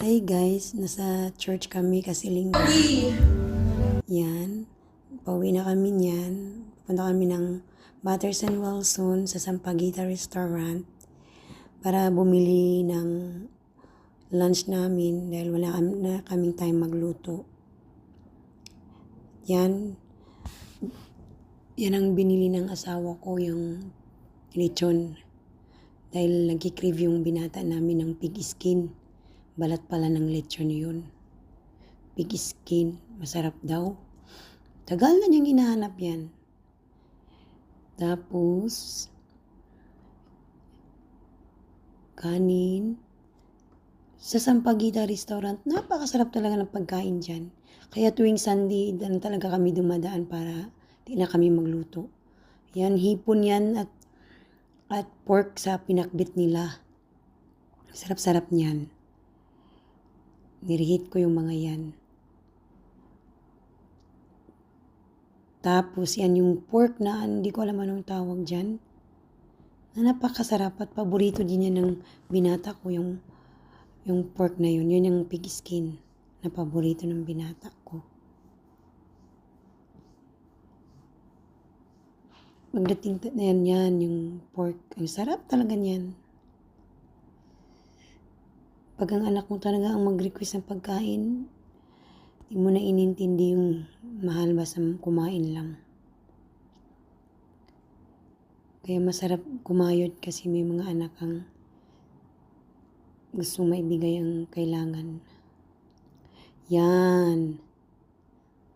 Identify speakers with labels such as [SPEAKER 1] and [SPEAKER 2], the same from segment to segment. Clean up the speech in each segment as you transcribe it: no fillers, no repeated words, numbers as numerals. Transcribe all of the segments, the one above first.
[SPEAKER 1] Hi guys, nasa church kami kasi linggo. Yan, pauwi na kami niyan. Pupunta kami ng Butters and Wilson sa Sampaguita Restaurant para bumili ng lunch namin dahil wala na kaming time magluto. Yan ang binili ng asawa ko, yung lechon. Dahil nag-crave yung binata namin ng pig skin. Balat pala ng lechon yun. Pig skin, masarap daw. Tagal na niyang hinahanap yan. Tapos, kanin. Sa Sampaguita Restaurant, napakasarap talaga ng pagkain dyan. Kaya tuwing Sunday, dan talaga kami dumadaan para di na kami magluto. Yan, hipon yan at pork sa pinakbit nila. Sarap-sarap niyan. Nirehit ko yung mga yan. Tapos yan yung pork na hindi ko alam anong tawag dyan. Na napakasarap at paborito din yan ng binata ko, yung pork na yun. Yun yung pig skin na paborito ng binata ko. Pagdating na yan yung pork. Ang sarap talaga niyan. Pag ang anak mo talaga ang mag-request ng pagkain, di mo na inintindi yung mahal ba sa kumain lang. Kaya masarap kumayod kasi may mga anak ang gusto maibigay ang kailangan. Yan.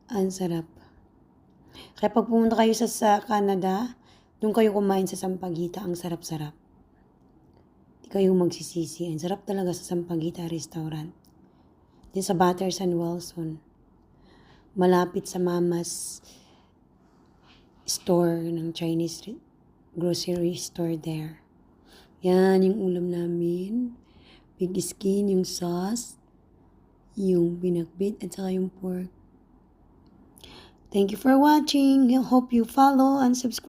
[SPEAKER 1] Ang sarap. Kaya pag pumunta kayo sa Canada, doon kayo kumain sa Sampaguita, ang sarap-sarap. Di kayo magsisisi. Ang sarap talaga sa Sampaguita Restaurant. Diyan sa Butters and Wilson. Malapit sa Mama's store ng Chinese grocery store there. Yan yung ulam namin. Pig skin, yung sauce, yung pinakbit, at saka yung pork. Thank you for watching. I hope you follow and subscribe.